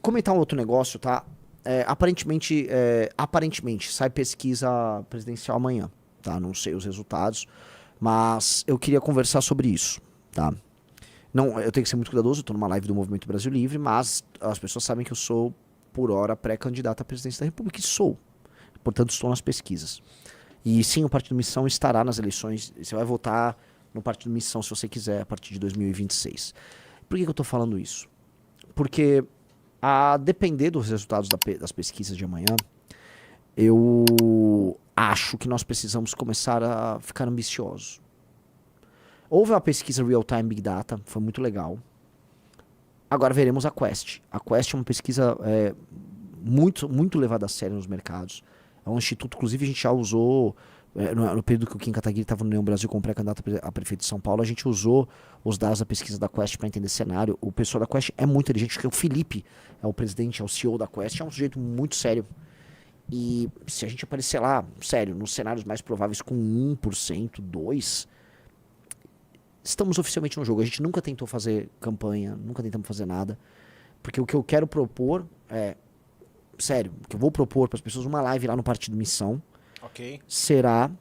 comentar um outro negócio, tá? Aparentemente sai pesquisa presidencial amanhã, tá? Não sei os resultados, mas eu queria conversar sobre isso, tá? Não, eu tenho que ser muito cuidadoso, eu tô numa live do Movimento Brasil Livre, mas as pessoas sabem que eu sou, por hora, pré-candidato à presidência da República, e sou. Portanto, estou nas pesquisas. E sim, o Partido Missão estará nas eleições, você vai votar no Partido Missão, se você quiser, a partir de 2026. Por que eu tô falando isso? Porque, a depender dos resultados das pesquisas de amanhã, eu acho que nós precisamos começar a ficar ambiciosos. Houve uma pesquisa Real Time Big Data, foi muito legal. Agora veremos a Quest. A Quest é uma pesquisa muito levada a sério nos mercados. É um instituto, inclusive a gente já usou, no período que o Kim Kataguiri estava no União Brasil como pré-candidato a prefeito de São Paulo, a gente usou os dados da pesquisa da Quest para entender cenário. O pessoal da Quest é muito inteligente, o Felipe é o presidente, é o CEO da Quest, é um sujeito muito sério. E se a gente aparecer lá, sério, nos cenários mais prováveis com 1%, 2%, estamos oficialmente no jogo. A gente nunca tentou fazer campanha, nunca tentamos fazer nada. Porque o que eu quero propor sério, o que eu vou propor para as pessoas, uma live lá no Partido Missão, será,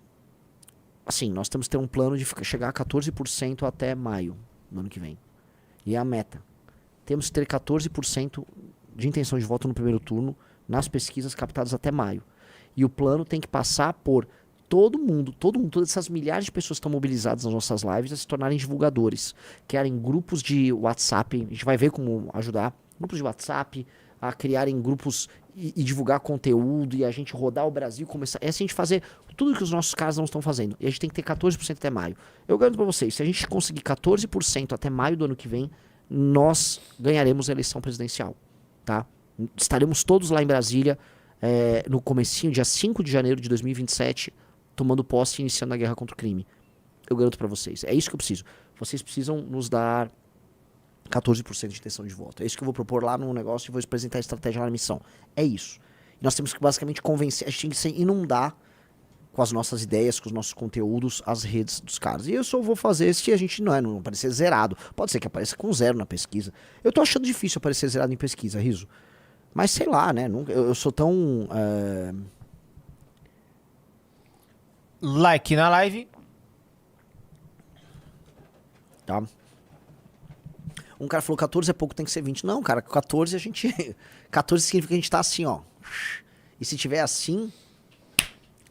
assim, nós temos que ter um plano de chegar a 14% até maio do ano que vem. E é a meta. Temos que ter 14% de intenção de voto no primeiro turno nas pesquisas captadas até maio. E o plano tem que passar por todo mundo, todas essas milhares de pessoas que estão mobilizadas nas nossas lives a se tornarem divulgadores. Criarem grupos de WhatsApp, a gente vai ver como ajudar, grupos de WhatsApp, a criarem grupos e divulgar conteúdo e a gente rodar o Brasil e começar. É assim a gente fazer tudo que os nossos caras não estão fazendo. E a gente tem que ter 14% até maio. Eu garanto pra vocês, se a gente conseguir 14% até maio do ano que vem, nós ganharemos a eleição presidencial. Tá? Estaremos todos lá em Brasília no comecinho, dia 5 de janeiro de 2027, tomando posse e iniciando a guerra contra o crime. Eu garanto pra vocês. É isso que eu preciso. Vocês precisam nos dar 14% de intenção de voto. É isso que eu vou propor lá no negócio e vou apresentar a estratégia lá na missão. É isso. E nós temos que basicamente convencer, a gente tem que se inundar com as nossas ideias, com os nossos conteúdos, as redes dos caras. E eu só vou fazer se a gente não aparecer zerado. Pode ser que apareça com 0 na pesquisa. Eu tô achando difícil aparecer zerado em pesquisa, Riso. Mas sei lá, né? Eu sou tão... Like na live. Tá? Um cara falou 14 é pouco, tem que ser 20. Não, cara, 14 a gente... 14 significa que a gente tá assim, ó. E se tiver assim,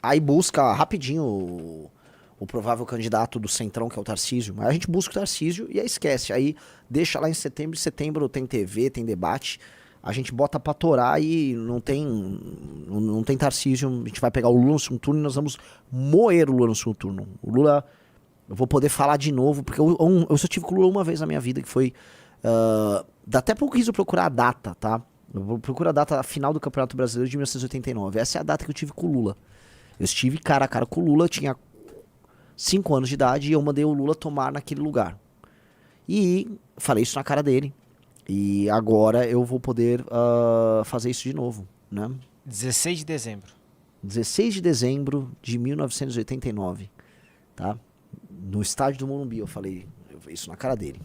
aí busca rapidinho o provável candidato do Centrão, que é o Tarcísio. Mas a gente busca o Tarcísio e aí esquece. Aí deixa lá em setembro. Em setembro tem TV, tem debate. A gente bota pra torar e não tem Tarcísio. A gente vai pegar o Lula no segundo turno e nós vamos moer o Lula no segundo turno. O Lula... Eu vou poder falar de novo, porque eu só tive com o Lula uma vez na minha vida, que foi... dá até pouco riso procurar a data, tá? Eu procuro a data final do Campeonato Brasileiro de 1989. Essa é a data que eu tive com o Lula. Eu estive cara a cara com o Lula, eu tinha 5 anos de idade e eu mandei o Lula tomar naquele lugar. E falei isso na cara dele. E agora eu vou poder fazer isso de novo, né? 16 de dezembro. 16 de dezembro de 1989, tá? No estádio do Morumbi eu falei isso na cara dele.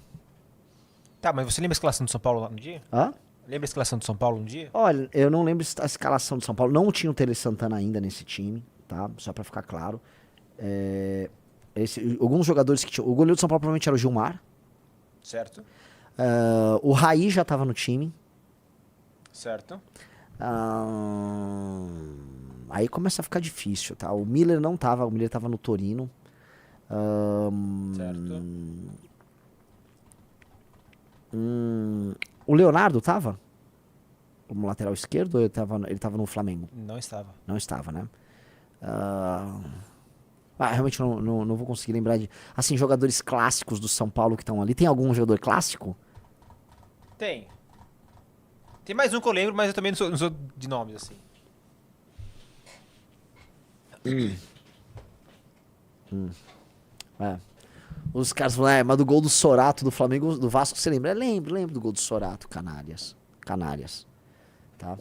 Tá, mas você lembra a escalação do São Paulo lá no dia? Hã? Lembra a escalação do São Paulo no dia? Olha, eu não lembro a escalação do São Paulo. Não tinha o Tele Santana ainda nesse time, tá? Só pra ficar claro. Alguns jogadores que tinham... O goleiro do São Paulo provavelmente era o Gilmar. Certo. O Raí já tava no time. Certo. Aí começa a ficar difícil, tá? O Miller não tava, o Miller tava no Torino. Certo. O Leonardo tava? Como lateral esquerdo, ou ele tava no Flamengo? Não estava. Não estava, né? Realmente não vou conseguir lembrar de... Assim, jogadores clássicos do São Paulo que estão ali. Tem algum jogador clássico? Tem. Tem mais um que eu lembro, mas eu também não sou de nomes, assim. Os caras falam, mas do gol do Sorato do Flamengo, do Vasco, você lembra? Lembro do gol do Sorato, Canárias. Tá?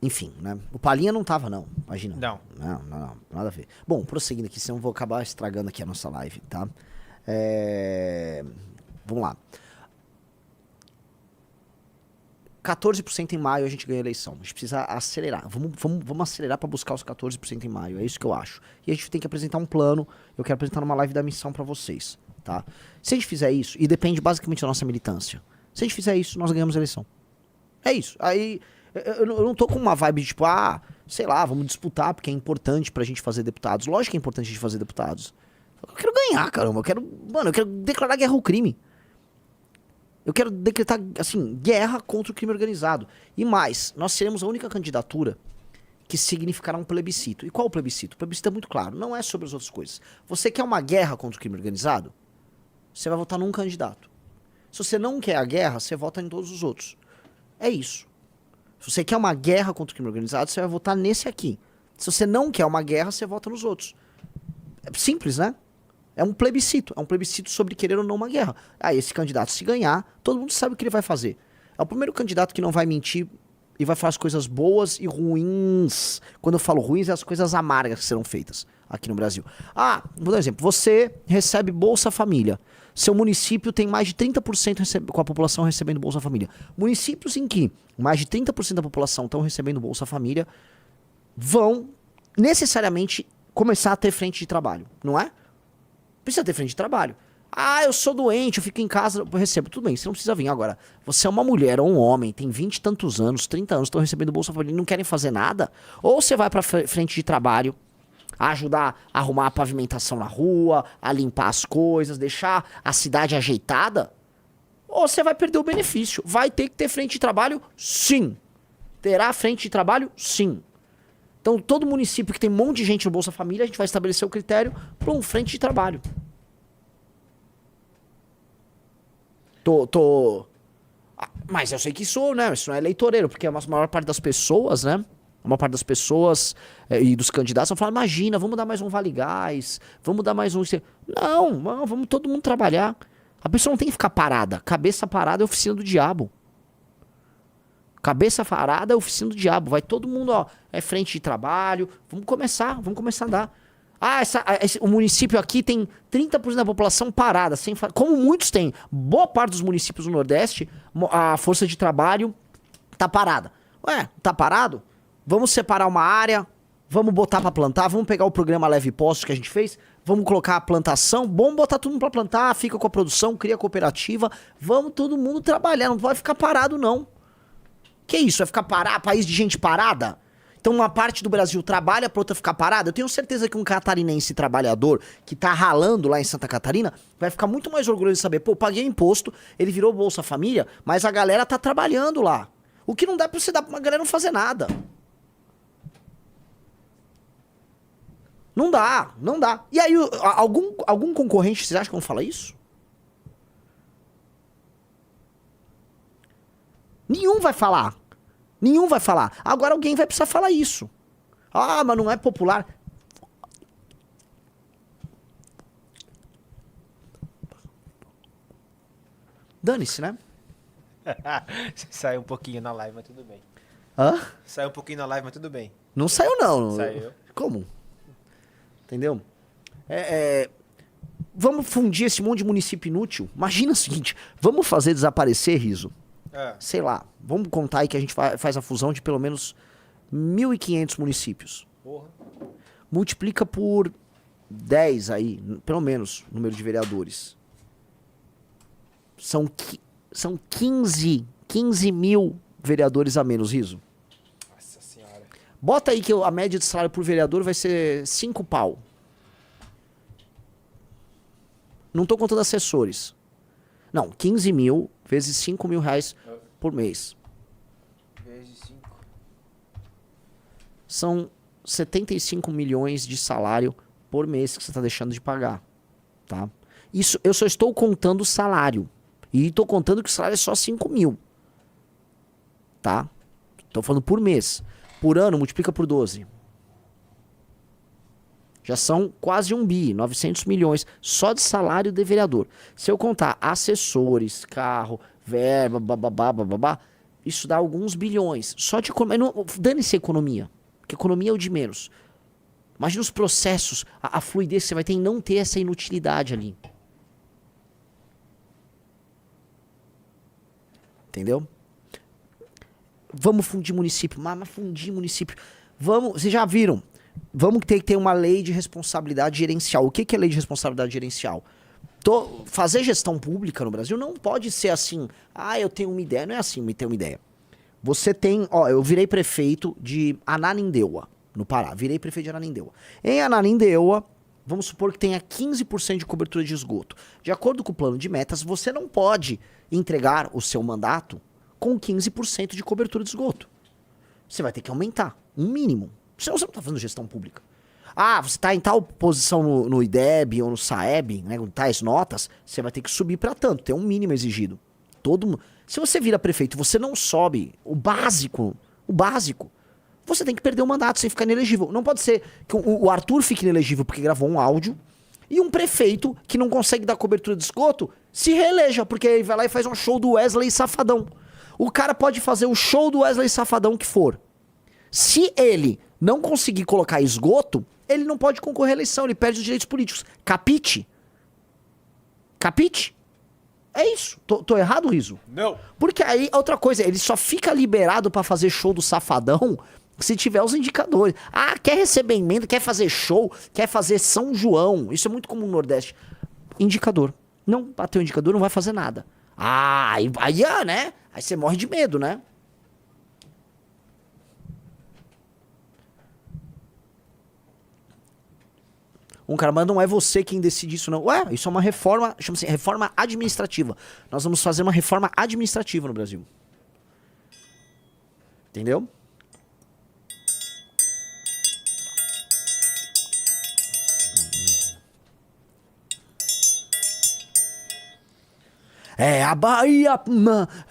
Enfim, né? O Palinha não tava, não. Imagina. Não. Não, nada a ver. Bom, prosseguindo aqui, senão eu vou acabar estragando aqui a nossa live, tá? Vamos lá. 14% em maio a gente ganha a eleição. A gente precisa acelerar. Vamos acelerar para buscar os 14% em maio. É isso que eu acho. E a gente tem que apresentar um plano. Eu quero apresentar numa live da missão para vocês, tá? Se a gente fizer isso, e depende basicamente da nossa militância. Se a gente fizer isso, nós ganhamos a eleição. É isso. Aí eu não tô com uma vibe de tipo, sei lá, vamos disputar porque é importante pra gente fazer deputados. Lógico que é importante a gente fazer deputados. Eu quero ganhar, caramba. Eu quero declarar guerra ao crime. Eu quero decretar, assim, guerra contra o crime organizado. E mais, nós seremos a única candidatura que significará um plebiscito. E qual o plebiscito? O plebiscito é muito claro, não é sobre as outras coisas. Você quer uma guerra contra o crime organizado? Você vai votar num candidato. Se você não quer a guerra, você vota em todos os outros. É isso. Se você quer uma guerra contra o crime organizado, você vai votar nesse aqui. Se você não quer uma guerra, você vota nos outros. É simples, né? É um plebiscito sobre querer ou não uma guerra. Esse candidato, se ganhar, todo mundo sabe o que ele vai fazer. É o primeiro candidato que não vai mentir e vai falar as coisas boas e ruins. Quando eu falo ruins, é as coisas amargas que serão feitas aqui no Brasil. Vou dar um exemplo. Você recebe Bolsa Família. Seu município tem mais de 30% com a população recebendo Bolsa Família. Municípios em que mais de 30% da população estão recebendo Bolsa Família vão necessariamente começar a ter frente de trabalho, não é? Precisa ter frente de trabalho. Eu sou doente, eu fico em casa, eu recebo. Tudo bem, você não precisa vir. Agora, você é uma mulher ou um homem, tem 20 e tantos anos, 30 anos, estão recebendo Bolsa Família e não querem fazer nada? Ou você vai pra frente de trabalho, ajudar a arrumar a pavimentação na rua, a limpar as coisas, deixar a cidade ajeitada? Ou você vai perder o benefício? Vai ter que ter frente de trabalho? Sim. Terá frente de trabalho? Sim. Então, todo município que tem um monte de gente no Bolsa Família, a gente vai estabelecer o critério para um frente de trabalho. Mas eu sei que isso, né? Isso não é eleitoreiro, porque a maior parte das pessoas, né? A maior parte das pessoas e dos candidatos vão falar, imagina, vamos dar mais um Vale Gás, vamos dar mais um... Não, vamos todo mundo trabalhar. A pessoa não tem que ficar parada. Cabeça parada é oficina do diabo. Cabeça parada é oficina do diabo. Vai todo mundo, é frente de trabalho. Vamos começar a dar. O município aqui tem 30% da população parada. Como muitos têm. Boa parte dos municípios do Nordeste, a força de trabalho tá parada. Tá parado? Vamos separar uma área, vamos botar pra plantar, vamos pegar o programa Leve Postos que a gente fez, vamos colocar a plantação, vamos botar todo mundo pra plantar, fica com a produção, cria a cooperativa, vamos todo mundo trabalhar, não vai ficar parado não. Que isso? Vai ficar parado? País de gente parada? Então uma parte do Brasil trabalha pra outra ficar parada? Eu tenho certeza que um catarinense trabalhador que tá ralando lá em Santa Catarina vai ficar muito mais orgulhoso de saber, paguei imposto, ele virou Bolsa Família, mas a galera tá trabalhando lá. O que não dá pra você dar pra uma galera não fazer nada. Não dá. E aí, algum concorrente, vocês acham que não fala isso? Nenhum vai falar. Agora alguém vai precisar falar isso. Mas não é popular. Dane-se, né? Saiu um pouquinho na live, mas tudo bem. Saiu um pouquinho na live, mas tudo bem. Não saiu, não. Saiu. Como? Entendeu? Vamos fundir esse monte de município inútil? Imagina o seguinte, vamos fazer desaparecer, Riso. Sei lá, vamos contar aí que a gente faz a fusão de pelo menos 1.500 municípios. Porra. Multiplica por 10 aí, pelo menos, o número de vereadores. São 15 mil vereadores a menos, Riso. Nossa senhora. Bota aí que a média de salário por vereador vai ser 5 pau. Não tô contando assessores. Não, 15 mil vezes 5 mil reais por mês. Vezes 5. São 75 milhões de salário por mês que você tá deixando de pagar. Tá? Isso, eu só estou contando o salário. E tô contando que o salário é só 5 mil. Tá? Tô falando por mês. Por ano, multiplica por 12. Já são quase 1 bi, 900 milhões, só de salário de vereador. Se eu contar assessores, carro, verba, bababá, isso dá alguns bilhões. Só de economia. Dane-se a economia, porque economia é o de menos. Imagina os processos, a fluidez que você vai ter em não ter essa inutilidade ali. Entendeu? vamos fundir município. Mas fundir município. Vamos, vocês já viram? Vamos ter que ter uma lei de responsabilidade gerencial. O que é lei de responsabilidade gerencial? Fazer gestão pública no Brasil não pode ser assim. Ah, eu tenho uma ideia. Não é assim, me ter uma ideia. Você tem... Ó, eu virei prefeito de Ananindeua, no Pará. Virei prefeito de Ananindeua. Em Ananindeua, vamos supor que tenha 15% de cobertura de esgoto. De acordo com o plano de metas, você não pode entregar o seu mandato com 15% de cobertura de esgoto. Você vai ter que aumentar, um mínimo. Senão você não está fazendo gestão pública. Ah, você está em tal posição no IDEB ou no SAEB, né, com tais notas, você vai ter que subir para tanto, tem um mínimo exigido. Se você vira prefeito e você não sobe o básico, você tem que perder o mandato sem ficar inelegível. Não pode ser que o Arthur fique inelegível porque gravou um áudio e um prefeito que não consegue dar cobertura de esgoto se reeleja, porque ele vai lá e faz um show do Wesley Safadão. O cara pode fazer o show do Wesley Safadão que for. Se ele não conseguir colocar esgoto, ele não pode concorrer à eleição, ele perde os direitos políticos. Capite? Capite? É isso. Tô errado, Riso? Não. Porque aí, outra coisa, ele só fica liberado pra fazer show do Safadão se tiver os indicadores. Ah, quer receber emenda, quer fazer show, quer fazer São João. Isso é muito comum no Nordeste. Indicador. Não bateu o indicador, não vai fazer nada. Ah, aí, né? Aí você morre de medo, né? Um cara manda, não é você quem decide isso, não. Ué, isso é uma reforma, chama-se reforma administrativa. Nós vamos fazer uma reforma administrativa no Brasil. Entendeu? É a Bahia,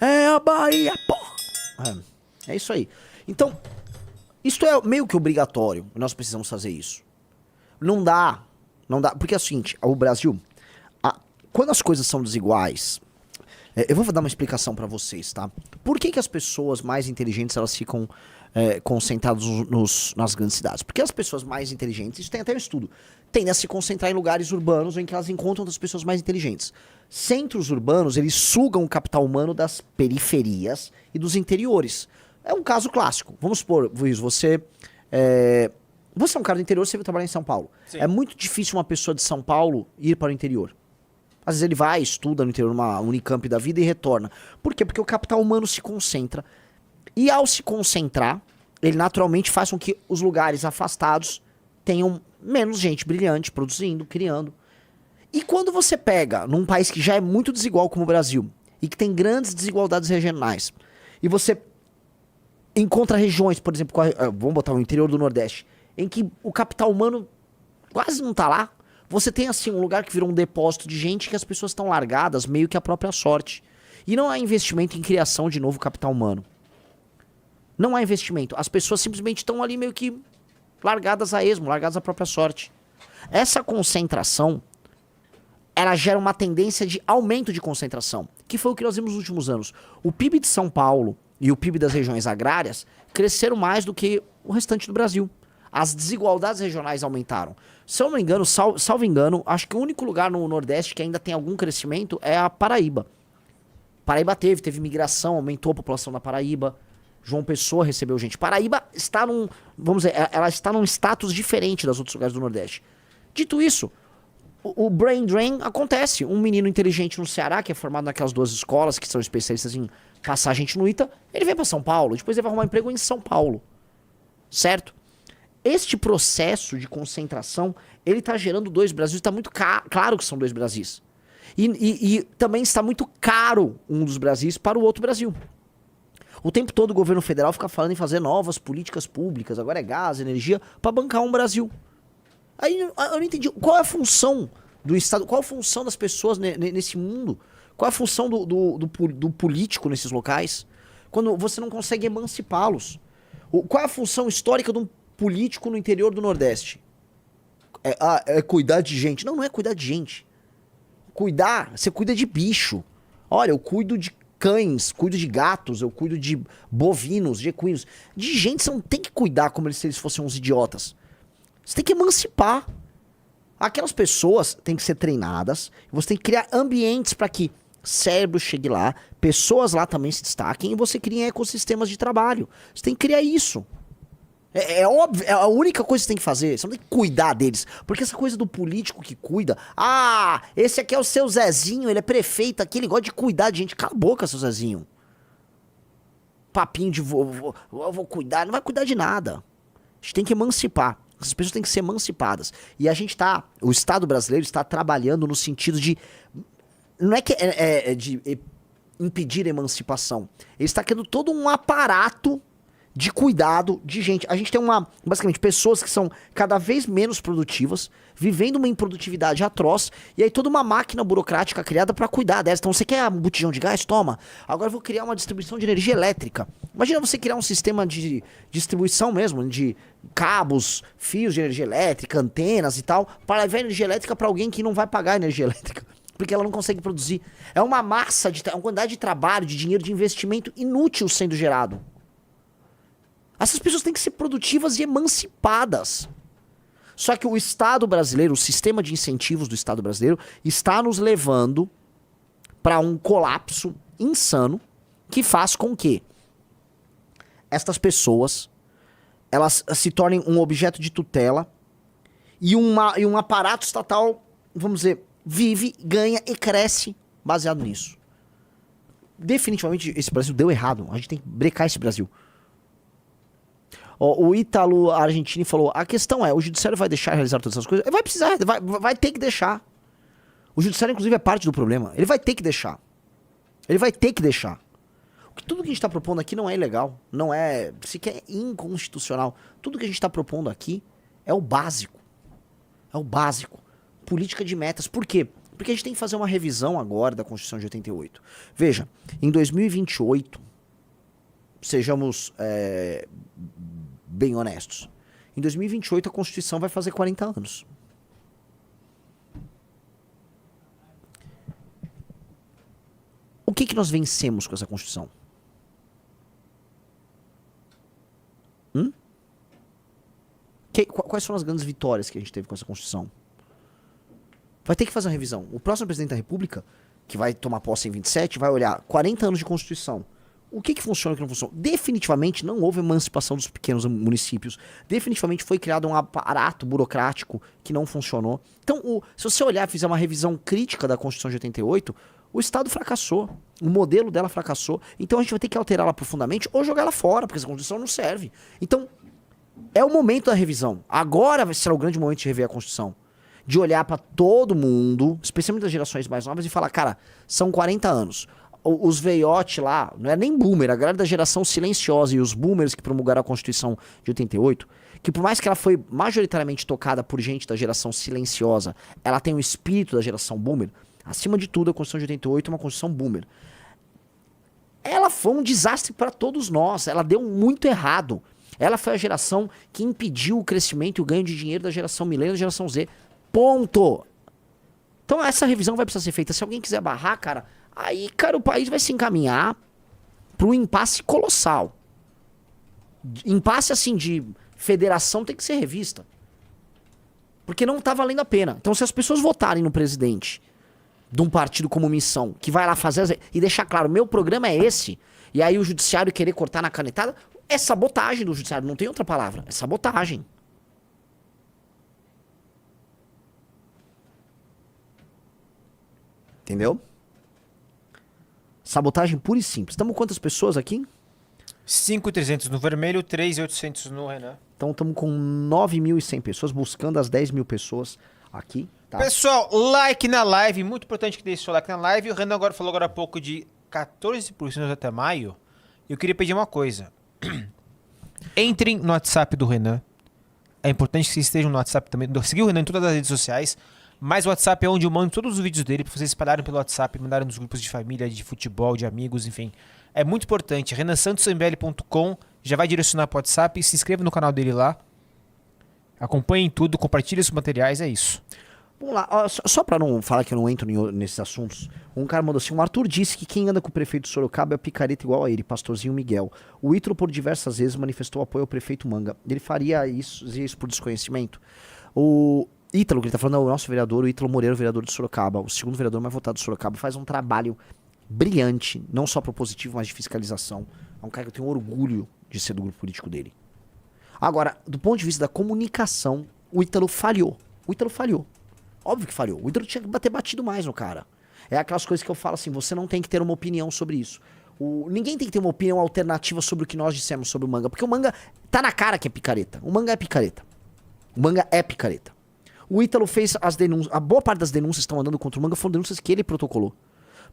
é a Bahia, porra. É isso aí. Então, isso é meio que obrigatório. Nós precisamos fazer isso. Não dá, porque é o seguinte, o Brasil, quando as coisas são desiguais, eu vou dar uma explicação pra vocês, tá? Por que as pessoas mais inteligentes, elas ficam concentradas nas grandes cidades? Porque as pessoas mais inteligentes, isso tem até um estudo, tendem a se concentrar em lugares urbanos em que elas encontram as pessoas mais inteligentes. Centros urbanos, eles sugam o capital humano das periferias e dos interiores. É um caso clássico. Vamos supor, Luiz, você é um cara do interior, você vai trabalhar em São Paulo. Sim. É muito difícil uma pessoa de São Paulo ir para o interior. Às vezes ele vai, estuda no interior, numa Unicamp da vida e retorna. Por quê? Porque o capital humano se concentra. E ao se concentrar, ele naturalmente faz com que os lugares afastados tenham menos gente brilhante, produzindo, criando. E quando você pega num país que já é muito desigual como o Brasil, e que tem grandes desigualdades regionais, e você encontra regiões, por exemplo, vamos botar o interior do Nordeste, em que o capital humano quase não tá lá. Você tem, assim, um lugar que virou um depósito de gente que as pessoas estão largadas, meio que a própria sorte. E não há investimento em criação de novo capital humano. Não há investimento. As pessoas simplesmente estão ali meio que largadas a esmo, largadas à própria sorte. Essa concentração, ela gera uma tendência de aumento de concentração, que foi o que nós vimos nos últimos anos. O PIB de São Paulo e o PIB das regiões agrárias cresceram mais do que o restante do Brasil. As desigualdades regionais aumentaram. Se eu não me engano, salvo engano, acho que o único lugar no Nordeste que ainda tem algum crescimento é a Paraíba. Paraíba teve migração, aumentou a população da Paraíba. João Pessoa recebeu gente. Paraíba está vamos dizer, ela está num status diferente das outros lugares do Nordeste. Dito isso, o brain drain acontece. Um menino inteligente no Ceará, que é formado naquelas duas escolas que são especialistas em passar gente no ITA, ele vem para São Paulo, depois ele vai arrumar emprego em São Paulo. Certo? Este processo de concentração, ele está gerando dois Brasis, está muito claro que são dois Brasis. E também está muito caro um dos Brasis para o outro Brasil. O tempo todo o governo federal fica falando em fazer novas políticas públicas, agora é gás, energia, para bancar um Brasil. Aí eu não entendi, qual é a função do Estado, qual é a função das pessoas nesse mundo? Qual é a função do político nesses locais? Quando você não consegue emancipá-los. Qual é a função histórica de um político no interior do Nordeste? É cuidar de gente. Não é cuidar de gente. Você cuida de bicho. Olha, eu cuido de cães, cuido de gatos, eu cuido de bovinos, de equinos. De gente você não tem que cuidar como se eles fossem uns idiotas. Você tem que emancipar. Aquelas pessoas têm que ser treinadas. Você tem que criar ambientes para que cérebro chegue lá, pessoas lá também se destaquem e você cria ecossistemas de trabalho. Você tem que criar isso. É óbvio, é a única coisa que você tem que fazer. Você não tem que cuidar deles. Porque essa coisa do político que cuida. Ah, esse aqui é o seu Zezinho, ele é prefeito aqui, ele gosta de cuidar de gente. Cala a boca, seu Zezinho. Papinho de vou cuidar, não vai cuidar de nada. A gente tem que emancipar. Essas pessoas têm que ser emancipadas. E a gente tá, o Estado brasileiro está trabalhando no sentido de, não é que de impedir a emancipação. Ele está criando todo um aparato de cuidado de gente. A gente tem basicamente, pessoas que são cada vez menos produtivas, vivendo uma improdutividade atroz, e aí toda uma máquina burocrática criada para cuidar delas. Então você quer um botijão de gás? Toma. Agora eu vou criar uma distribuição de energia elétrica. Imagina você criar um sistema de distribuição mesmo, de cabos, fios de energia elétrica, antenas e tal, para levar energia elétrica para alguém que não vai pagar energia elétrica, porque ela não consegue produzir. É uma massa, uma quantidade de trabalho, de dinheiro, de investimento inútil sendo gerado. Essas pessoas têm que ser produtivas e emancipadas. Só que o Estado brasileiro, o sistema de incentivos do Estado brasileiro, está nos levando para um colapso insano que faz com que estas pessoas elas se tornem um objeto de tutela e um aparato estatal, vamos dizer, vive, ganha e cresce baseado nisso. Definitivamente esse Brasil deu errado. A gente tem que brecar esse Brasil. O Ítalo Argentini falou, a questão é, o judiciário vai deixar realizar todas essas coisas? Vai precisar, vai ter que deixar. O judiciário, inclusive, é parte do problema. Ele vai ter que deixar. Ele vai ter que deixar. Tudo que a gente está propondo aqui não é ilegal, não é sequer inconstitucional. Tudo que a gente está propondo aqui é o básico. É o básico. Política de metas. Por quê? Porque a gente tem que fazer uma revisão agora da Constituição de 88. Veja, em 2028, sejamos bem honestos, em 2028 a Constituição vai fazer 40 anos. O que nós vencemos com essa Constituição? Quais foram as grandes vitórias que a gente teve com essa Constituição? Vai ter que fazer uma revisão. O próximo presidente da República, que vai tomar posse em 27, vai olhar 40 anos de Constituição. O que funciona e o que não funciona? Definitivamente não houve emancipação dos pequenos municípios. Definitivamente foi criado um aparato burocrático que não funcionou. Então, se você olhar e fizer uma revisão crítica da Constituição de 88, o Estado fracassou. O modelo dela fracassou. Então a gente vai ter que alterá-la profundamente ou jogar ela fora, porque essa Constituição não serve. Então, é o momento da revisão. Agora vai ser o grande momento de rever a Constituição. De olhar pra todo mundo, especialmente das gerações mais novas, e falar, cara, são 40 anos. Os veiotes lá, não é nem boomer, a galera da geração silenciosa e os boomers que promulgaram a Constituição de 88, que por mais que ela foi majoritariamente tocada por gente da geração silenciosa, ela tem o espírito da geração boomer. Acima de tudo, a Constituição de 88 é uma Constituição boomer. Ela foi um desastre para todos nós, ela deu muito errado. Ela foi a geração que impediu o crescimento e o ganho de dinheiro da geração milênio e da geração Z. Ponto! Então essa revisão vai precisar ser feita. Se alguém quiser barrar, cara, aí, cara, o país vai se encaminhar para um impasse colossal. Impasse, assim, de federação tem que ser revista. Porque não tá valendo a pena. Então, se as pessoas votarem no presidente de um partido como missão, que vai lá fazer e deixar claro, meu programa é esse, e aí o judiciário querer cortar na canetada, é sabotagem do judiciário, não tem outra palavra. É sabotagem. Entendeu? Sabotagem pura e simples. Estamos com quantas pessoas aqui? 5.300 no vermelho, 3.800 no Renan. Então estamos com 9.100 pessoas, buscando as 10.000 pessoas aqui. Tá? Pessoal, like na live, muito importante que deixe seu like na live. O Renan falou agora há pouco de 14% até maio. Eu queria pedir uma coisa. Entrem no WhatsApp do Renan. É importante que vocês estejam no WhatsApp também. Seguir o Renan em todas as redes sociais. Mas o WhatsApp é onde eu mando todos os vídeos dele para vocês espalharem pelo WhatsApp, mandarem nos grupos de família, de futebol, de amigos, enfim. É muito importante. RenanSantosMBL.com já vai direcionar para o WhatsApp. Se inscreva no canal dele lá. Acompanhem tudo, compartilhem os materiais, é isso. Vamos lá, só pra não falar que eu não entro nesses assuntos, um cara mandou assim, o Arthur disse que quem anda com o prefeito de Sorocaba é picareta igual a ele, pastorzinho Miguel. O Ítalo por diversas vezes manifestou apoio ao prefeito Manga. Ele faria isso por desconhecimento? Ítalo, que ele tá falando, é o nosso vereador, o Ítalo Moreira, o vereador de Sorocaba, o segundo vereador mais votado de Sorocaba, faz um trabalho brilhante, não só propositivo, mas de fiscalização. É um cara que eu tenho orgulho de ser do grupo político dele. Agora, do ponto de vista da comunicação, o Ítalo falhou. O Ítalo falhou. Óbvio que falhou. O Ítalo tinha que ter batido mais no cara. É aquelas coisas que eu falo assim, você não tem que ter uma opinião sobre isso. Ninguém tem que ter uma opinião alternativa sobre o que nós dissemos sobre o Manga, porque o Manga tá na cara que é picareta. O Manga é picareta. O Manga é picareta. O Ítalo fez as denúncias, a boa parte das denúncias que estão andando contra o Manga foram denúncias que ele protocolou.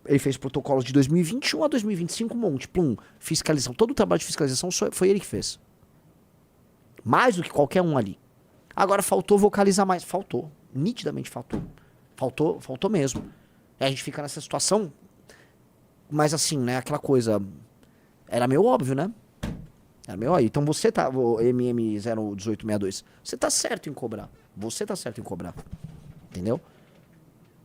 Ele fez protocolos de 2021 a 2025, um monte, plum, fiscalização. Todo o trabalho de fiscalização foi ele que fez. Mais do que qualquer um ali. Agora faltou vocalizar mais. Faltou. Nitidamente faltou. Faltou mesmo. E a gente fica nessa situação. Mas assim, né? Aquela coisa. Era meio óbvio, né? Era meio óbvio. Então você tá. O MM01862. Você tá certo em cobrar. Você tá certo em cobrar. Entendeu?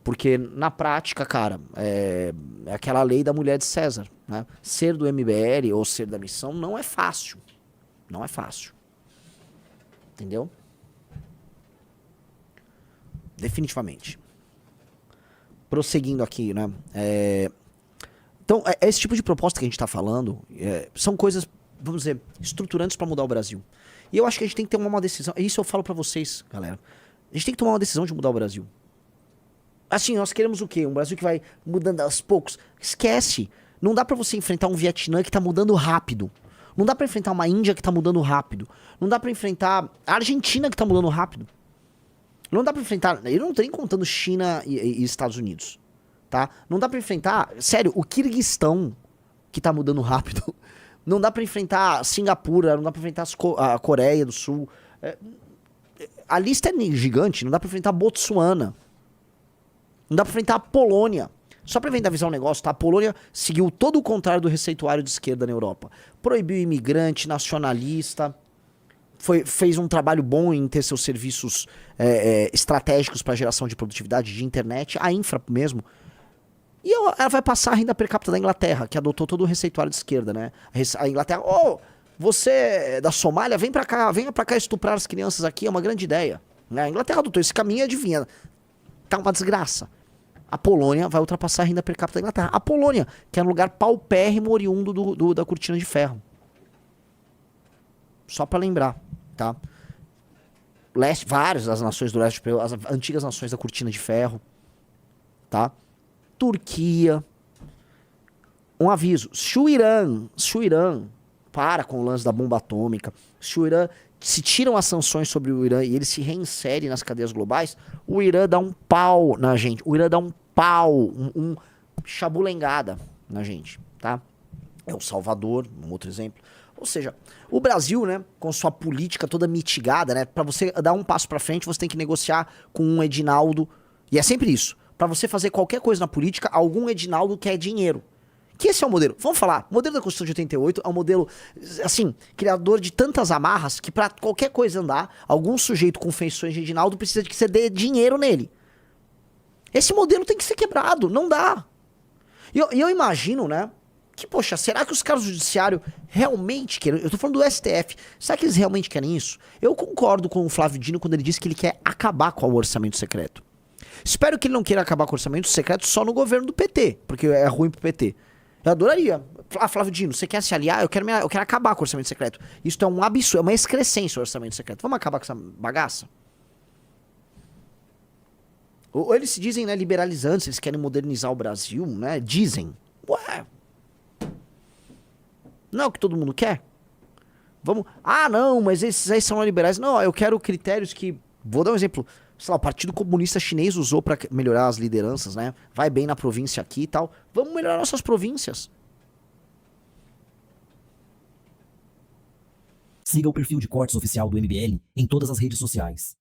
Porque na prática, cara, é aquela lei da mulher de César, né? Ser do MBL ou ser da missão não é fácil. Não é fácil. Entendeu? Definitivamente. Prosseguindo aqui, né? Então, esse tipo de proposta que a gente tá falando são coisas, vamos dizer, estruturantes para mudar o Brasil. E eu acho que a gente tem que tomar uma decisão. Isso eu falo para vocês, galera. A gente tem que tomar uma decisão de mudar o Brasil. Assim, nós queremos o quê? Um Brasil que vai mudando aos poucos? Esquece. Não dá pra você enfrentar um Vietnã que tá mudando rápido. Não dá pra enfrentar uma Índia que tá mudando rápido. Não dá pra enfrentar a Argentina que tá mudando rápido. Não dá pra enfrentar... Eu não tô nem contando China e Estados Unidos. Tá? Não dá pra enfrentar... Sério, o Quirguistão que tá mudando rápido. Não dá pra enfrentar Singapura. Não dá pra enfrentar a Coreia do Sul. A lista é gigante. Não dá pra enfrentar Botsuana. Não dá pra enfrentar a Polônia. Só pra avisar um negócio, tá? A Polônia seguiu todo o contrário do receituário de esquerda na Europa. Proibiu imigrante, nacionalista, fez um trabalho bom em ter seus serviços estratégicos para geração de produtividade de internet, a infra mesmo. E ela vai passar a renda per capita da Inglaterra, que adotou todo o receituário de esquerda, né? A Inglaterra, você é da Somália, venha pra cá estuprar as crianças aqui, é uma grande ideia. Né? A Inglaterra adotou esse caminho e adivinha, tá uma desgraça. A Polônia vai ultrapassar a renda per capita da Inglaterra. A Polônia, que é um lugar paupérrimo oriundo da cortina de ferro. Só pra lembrar, tá? Várias das nações do leste europeu, as antigas nações da cortina de ferro, tá? Turquia. Um aviso, se o Irã para com o lance da bomba atômica, se o Irã se tiram as sanções sobre o Irã e ele se reinsere nas cadeias globais, o Irã dá um pau na gente. O Irã dá um pau, um chabulengada na gente, tá? É o Salvador, um outro exemplo. Ou seja, o Brasil, né, com sua política toda mitigada, né, para você dar um passo para frente, você tem que negociar com um Edinaldo, e é sempre isso. Para você fazer qualquer coisa na política, algum Edinaldo quer dinheiro. Que esse é o modelo. Vamos falar, o modelo da Constituição de 88 é um modelo, assim, criador de tantas amarras que pra qualquer coisa andar, algum sujeito com feições de Edinaldo precisa de que você dê dinheiro nele. Esse modelo tem que ser quebrado, não dá. E eu imagino, né, que, poxa, será que os caras do judiciário realmente querem... Eu tô falando do STF, será que eles realmente querem isso? Eu concordo com o Flávio Dino quando ele disse que ele quer acabar com o orçamento secreto. Espero que ele não queira acabar com o orçamento secreto só no governo do PT, porque é ruim pro PT. Eu adoraria. Flávio Dino, você quer se aliar? Eu quero acabar com o orçamento secreto. Isso é um absurdo, é uma excrescência o orçamento secreto. Vamos acabar com essa bagaça? Ou eles se dizem, né, liberalizantes, eles querem modernizar o Brasil, né? Dizem. Ué. Não é o que todo mundo quer? Vamos... Ah, não, mas esses aí são liberais. Não, eu quero critérios que... Vou dar um exemplo. Sei lá, o Partido Comunista Chinês usou pra melhorar as lideranças, né? Vai bem na província aqui e tal. Vamos melhorar nossas províncias. Siga o perfil de cortes oficial do MBL em todas as redes sociais.